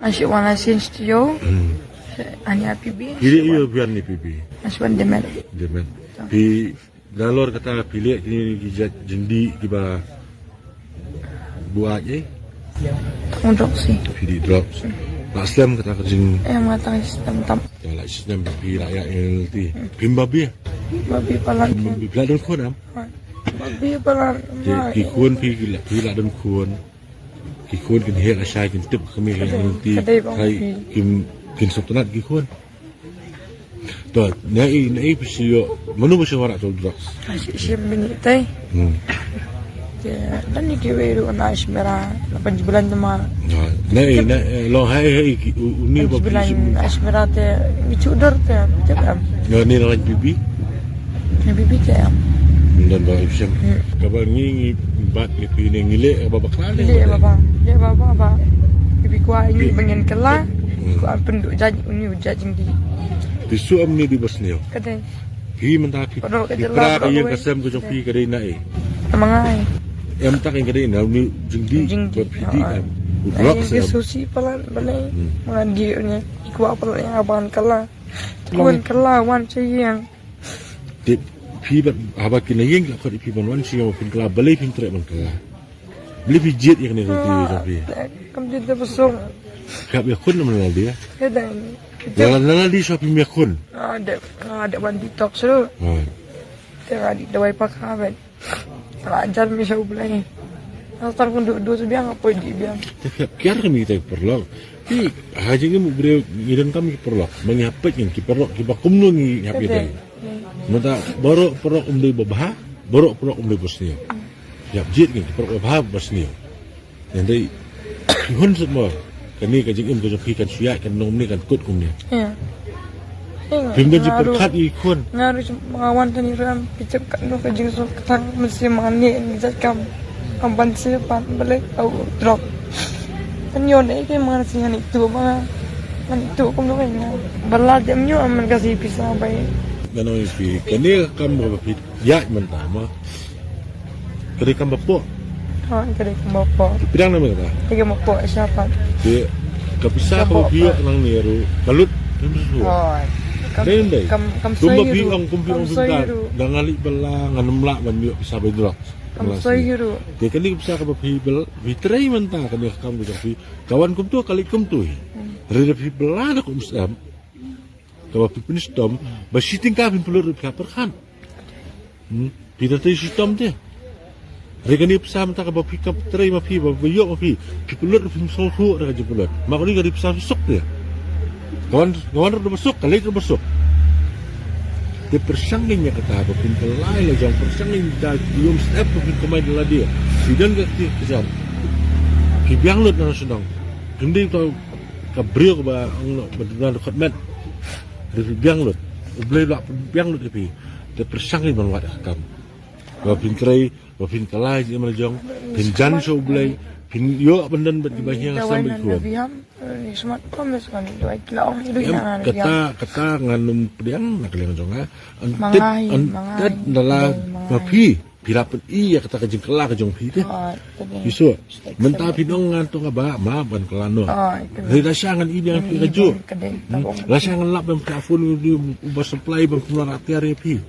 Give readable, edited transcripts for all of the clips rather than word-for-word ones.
Asyik wana sinstio. Hanya PB. Pilih iyo biar ni pipi. Aswan demet. Demen. Pi dalor kata pilih ini gijat jendi kiba buat je. Untuk sih. Pilih drops. Nasdem kata kerjing. Mengatakan sistem tam. Kalau sistem pi rakyat LT. Pimbabi. Babi palan. Pimbabi beladon kuan am. Babi palan. Kikun pi ladon kuan. Kikun kan hel asai kan tip kami LT. Kai kin subtanat kikun. Tuh, nai pisio. Manu pisio warak tu drops. Asyik siap binitai. Dan ni kiwiru na asmera 8 bulan nama. Nai lo hai uni 8 bulan asmera te bicu dor te cakap. Ni lain bibi. Ni bibi te am. Dan ba isem. Kabar ni bat ni pini ngile ba baklan. Dia baba ba. Bibi kuah ini pengen kelah. Kuah penduk jadi uni jajing di. Bisu am ni di Bosnia. Kadai. Pi mentah pi. Pra yang kasem ko pi kadai nai. Amangai. Em tak yang kadai na ni jingdi berpidi am. Udrak Dia susi pelan balai. Mandinya. Kuah pelan yang abang kelah. Kuan kelah wan cayang. Tip pi bat haba kin yang ka pi banwan si mo pin kala balai pin trek man kala. Beli pi jet yang ni ti tapi. Kam dia besok. Kap ya kun man dia. Kadai. Lala di shopping ya kun. Ada ban TikTok seru. Tengah di dawai pakhaban. Ajar mi siya ulay. Nastar kung do biang apa di biang. Kaya kami kita perlu. Tapi haji ni mubri ngidan kami perlu. Mengapa yang kita perlu kita kumno ni happy day. Mata baru perlu umday babah, baru perlu umday Bosnia. Ya jit ni perlu babah Bosnia. Nanti hun semua. Kami kajing im kajing kan suya kan nom ni kan kut kum ni. Ya. Film dah diperkat ikon. Ngaruh mengawan tani ram picap kan no kajing so ketang mesti mani ngizat kam kampan sipan balik au drop. Kan yon ai ke mana sih itu mah. Kan itu kum no kayaknya. Berlat jam nyu aman kasih pisah baik. Dan oi pi kani kam ba pi ya mentama. Kari kam bapo. Kali kumbapo. Pidang nama kata. Tiga mapo siapa? Dia kapisah kau biok nang niru. Balut tentu. Dendai. Kam Tumba sayu. biong kumpiong bintang. Dangali belang nganemlak ban biok pisah bedrok. Kam sayu. Dia kali bisa ka pi bel vitrai mentah kani kam ku pi. Kawan kum tu kali kum tu. Rede pi belang aku musam. Kalau pi pinistom, basiting ka pin pelur ka perkan. Pita tu sistem dia. Regani pesah mentah ka pi kap trai ma pi ba biok ma pi. Pi pelur pi sohu ra je pelur. Makni ka di pesah sok dia. Kawan dah masuk, kali itu masuk. Dia persangin kata apa pun kelai lah jangan persangin dah belum step pun kemai dah dia. Sidang ke kejar. Kibiang lut nang sedang. Kemudian kau kabriok ba ang benar dekat mat. Kibiang lut. Boleh lah kibiang lut tapi dia persangin banget kam. Bapin kerai, bapin kelai je melajang. Pinjan so boleh. Pin yo bendan bet dibahnya sampai kuat. Smart promise kan itu kilau itu yang kata nganum pediang nak liang jonga antet dalam mapi pirapun iya kata kajing kelak kajong pi deh bisu mentah pinong ngantung aba ma ban kelano rasangan ini yang pi kaju rasangan lap ban kafun di ubah supply ban keluar atiare pi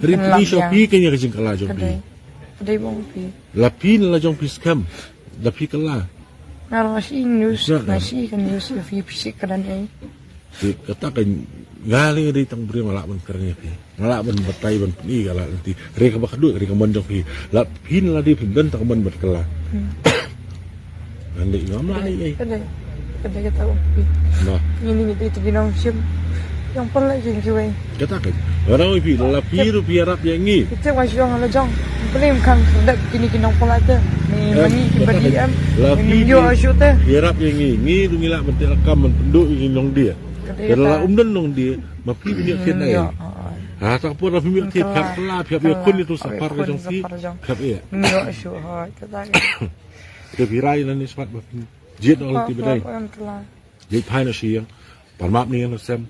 dari pi shopi kanya kajing kelak jong pi kedai bong pi lapin la jong pi scam lapi kelak Kalau masih kan news lebih fisik kan ni. Katakan ngali dari tang beri malak ban kernya pi. Malak ban batai ban ni kala nanti. Reka bakadu reka mondok pi. Lap pin la di pindan tak ban berkela. Andi ngam la ni. Kada kata pi. Nah. Ini itu ginang sim. Yang pelak je kiwai. Katakan orang pi la pi ru pi arab yang ni. Kita masih orang lejang. Belum kan dak kini ginang pelak tu. Mani bagi am. Ini yo asyut teh. Arab yang ni tu ngilak bentik rekam penduk nong dia. Kalau umdan nong dia, mapi punya kena ya. Tak apa dah punya kena pihak kelap, pihak kun itu sapar ke jong pi. Pihak iya. Yo asyut ha kata. Dia virai lan ni sepat mapi. Jit orang ti bedai. Jit pai na siang. Parmap ni yang sem.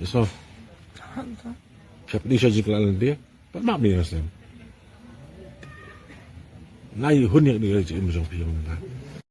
So. Pihak ni saja kelan dia. Parmap ni yang sem. Nai hun yang dia je im jong pi yang